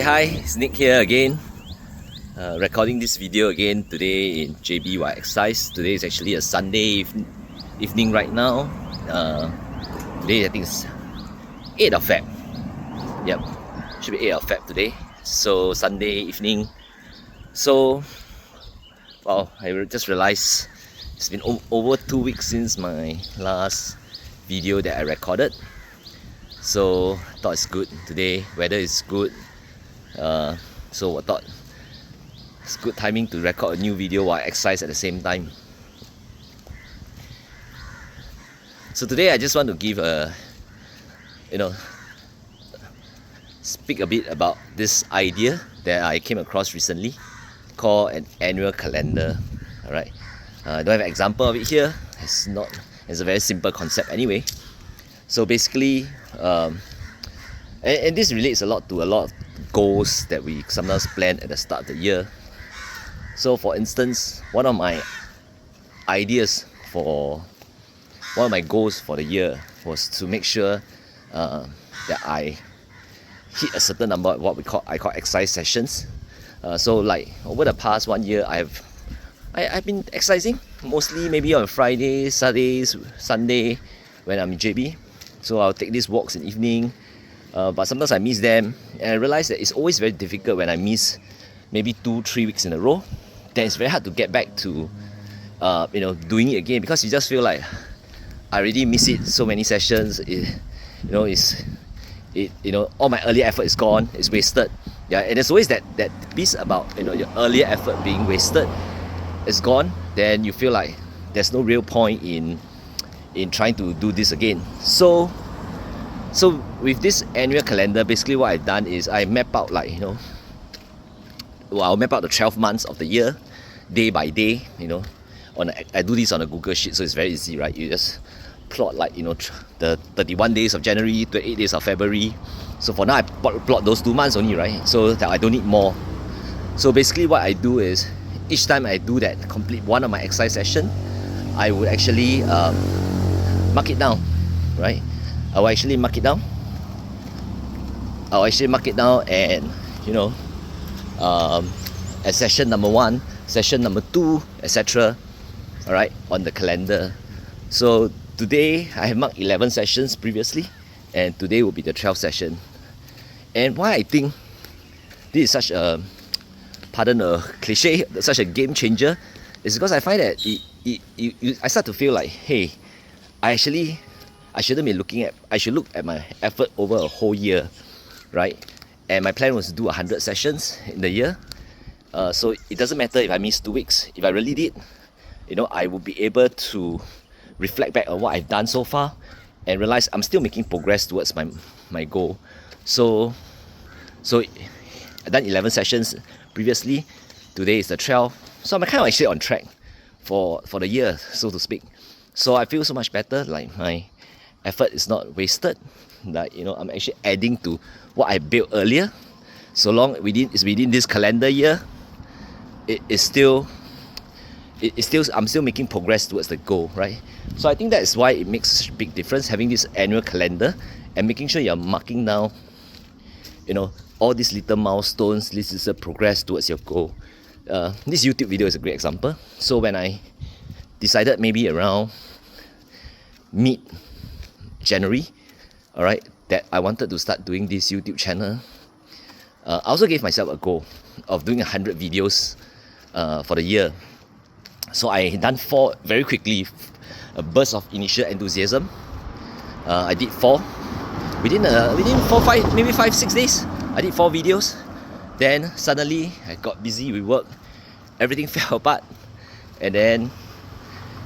Hi, it's Nick here again. Recording this video again today in JBY Exercise. Today is actually a Sunday evening right now. Today I think it's 8th of Feb. Yep, should be 8th of Feb today. So Sunday evening. So, wow, I just realized it's been over 2 weeks since my last video that I recorded. So I thought it's good today. Weather is good. So I thought it's good timing to record a new video while I exercise at the same time. So today I just want to give speak a bit about this idea that I came across recently called an annual calendar. Alright, I don't have an example of it here. It's a very simple concept anyway. So basically, and this relates a lot of goals that we sometimes plan at the start of the year. So for instance, one of my goals for the year was to make sure that I hit a certain number of what I call exercise sessions. So like over the past 1 year, I've been exercising mostly maybe on Fridays, Saturdays, Sunday when I'm in JB. So I'll take these walks in the evening, but sometimes I miss them, and I realize that it's always very difficult when I miss maybe 2-3 weeks in a row. Then it's very hard to get back to doing it again, because you just feel like I already miss it so many sessions. All my earlier effort is gone, it's wasted. Yeah, and there's always that piece about your earlier effort being wasted. It's gone. Then you feel like there's no real point in trying to do this again. So with this annual calendar, basically what I've done is I map out I'll map out the 12 months of the year, day by day. I do this on a Google Sheet, so it's very easy, right? You just plot the 31 days of January, 28 days of February. So for now, I plot those 2 months only, right? So that I don't need more. So basically what I do is, each time I do that, complete one of my exercise session, I would actually mark it down, right? I'll actually mark it down and at session number 1, session number 2, etc. Alright, on the calendar. So today I have marked 11 sessions previously, and today will be the 12th session. And why I think this is such a, pardon a cliche, such a game changer, is because I find that I start to feel like, hey, I should look at my effort over a whole year, right? And my plan was to do 100 sessions in the year. So it doesn't matter if I miss 2 weeks. If I really did, I would be able to reflect back on what I've done so far and realize I'm still making progress towards my goal. So I've done 11 sessions previously. Today is the 12th. So I'm kind of actually on track for the year, so to speak. So I feel so much better, like my effort is not wasted. Like, I'm actually adding to what I built earlier. So long it's within this calendar year, I'm still making progress towards the goal, right? So I think that is why it makes such a big difference, having this annual calendar and making sure you're marking down, all these little milestones, this is a progress towards your goal. This YouTube video is a great example. So when I decided maybe around mid-January, alright, that I wanted to start doing this YouTube channel, I also gave myself a goal of doing 100 videos for the year. So I done 4 very quickly, a burst of initial enthusiasm. I did 4 within 5-6 days. I did 4 videos. Then suddenly I got busy with work, everything fell apart, and then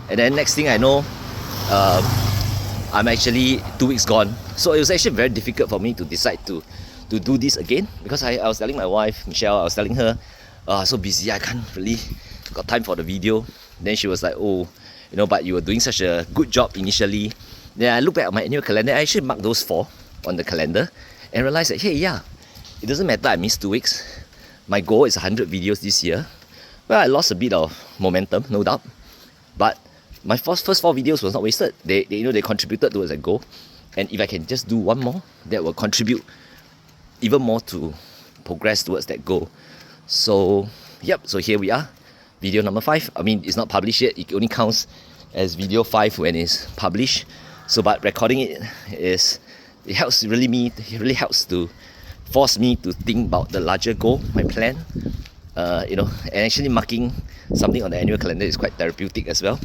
next thing I know, I'm actually 2 weeks gone. So it was actually very difficult for me to decide to do this again, because I was telling my wife Michelle, I was telling her, so busy, I can't really got time for the video. Then she was like, oh, but you were doing such a good job initially. Then I look back at my annual calendar, I actually marked those 4 on the calendar and realized that, hey, yeah, it doesn't matter I missed 2 weeks. My goal is 100 videos this year. Well, I lost a bit of momentum, no doubt, but my first 4 videos was not wasted. They contributed towards a goal. And if I can just do one more, that will contribute even more to progress towards that goal. So yep, so here we are, video number 5. I mean, it's not published yet, it only counts as video 5 when it's published. So but recording it really helps to force me to think about the larger goal, my plan. And actually marking something on the annual calendar is quite therapeutic as well.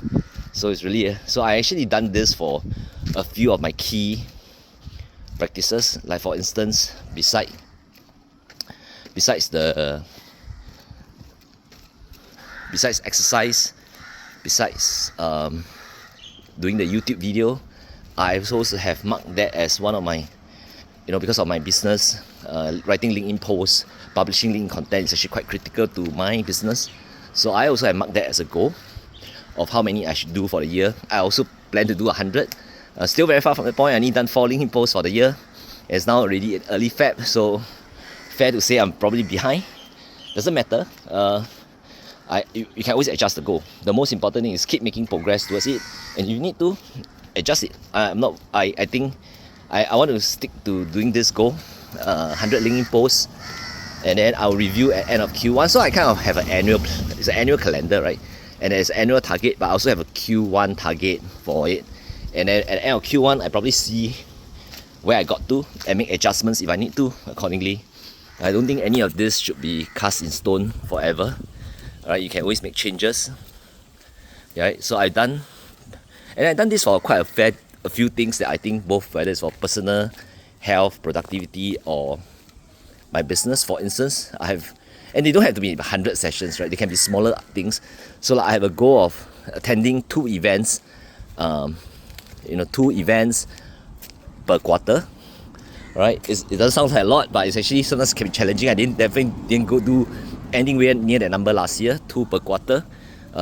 So it's really so I actually done this for a few of my key practices, like for instance, besides exercise, besides doing the YouTube video, I also have marked that as one of my, because of my business, writing LinkedIn posts, publishing LinkedIn content is actually quite critical to my business. So I also have marked that as a goal of how many I should do for the year. I also plan to do 100. Still very far from the point. I need done 4 LinkedIn posts for the year. It's now already early Feb, so fair to say I'm probably behind. Doesn't matter. You can always adjust the goal. The most important thing is keep making progress towards it, and you need to adjust it. I think I want to stick to doing this goal, 100 LinkedIn posts, and then I'll review at end of Q1. So I kind of have it's an annual calendar, right? And there's an annual target, but I also have a Q1 target for it. And then at the end of Q1, I probably see where I got to and make adjustments if I need to accordingly. I don't think any of this should be cast in stone forever. Alright, you can always make changes. Right? So I've done this for quite a few things that I think, both whether it's for personal health, productivity, or my business. For instance, and they don't have to be 100 sessions, right? They can be smaller things. So like I have a goal of attending 2 events, 2 events per quarter, right? It doesn't sound like a lot, but it's actually sometimes can be challenging. I definitely didn't go do anywhere near that number last year, 2 per quarter.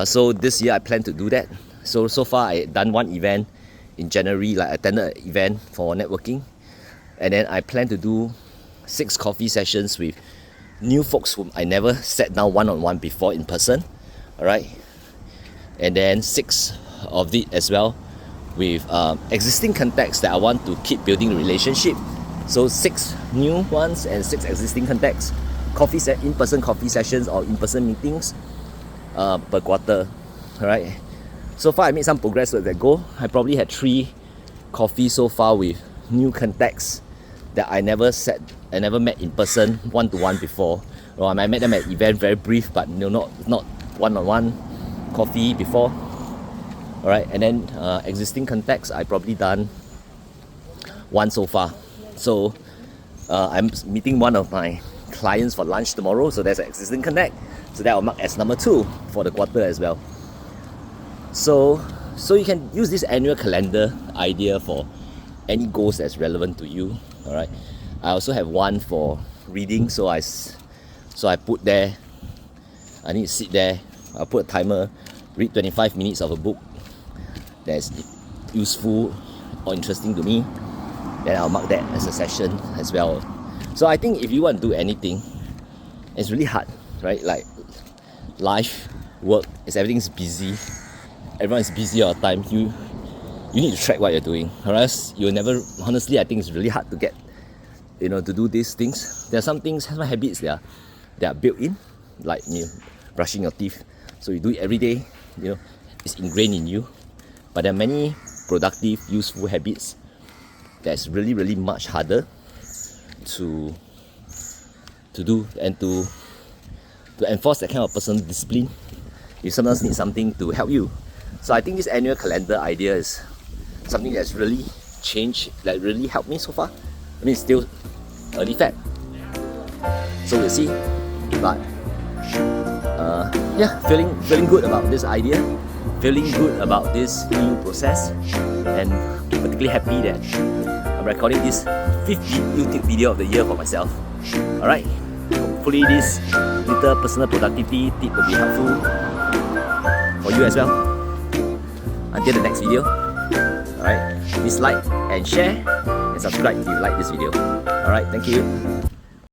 So this year I plan to do that. So far I done 1 event in January, like I attended an event for networking, and then I plan to do 6 coffee sessions with new folks whom I never sat down one-on-one before in person. Alright, and then 6 of it as well with existing contacts that I want to keep building the relationship. So 6 new ones and 6 existing contacts, in-person coffee sessions or in-person meetings per quarter. Alright, so far I made some progress with that goal. I probably had 3 coffees so far with new contacts that I never met in person one-to-one before. Or I met them at event, very brief, but not one-on-one coffee before. Alright, and then existing contacts I probably done 1 so far. So I'm meeting one of my clients for lunch tomorrow, so that's an existing connect. So that will mark as number 2 for the quarter as well. So you can use this annual calendar idea for any goals that's relevant to you. Alright, I also have one for reading, so I put there, I need to sit there, I'll put a timer, read 25 minutes of a book that's useful or interesting to me. Then I'll mark that as a session as well. So I think if you want to do anything, it's really hard, right? Like life, work, everything's busy. Everyone's busy all the time. You need to track what you're doing, or else you'll never. Honestly, I think it's really hard to get, to do these things. There are some habits that are built in, like brushing your teeth. So you do it every day. It's ingrained in you. But there are many productive, useful habits that's really, really much harder to do and to enforce that kind of personal discipline. You sometimes need something to help you. So I think this annual calendar idea is something that's really changed, that really helped me so far. I mean, it's still early Feb, so we'll see. But feeling good about this idea, feeling good about this new process, and particularly happy that I'm recording this 50th YouTube video of the year for myself. Alright, hopefully this little personal productivity tip will be helpful for you as well. Until the next video, alright, please like and share and subscribe if you like this video. Alright, thank you.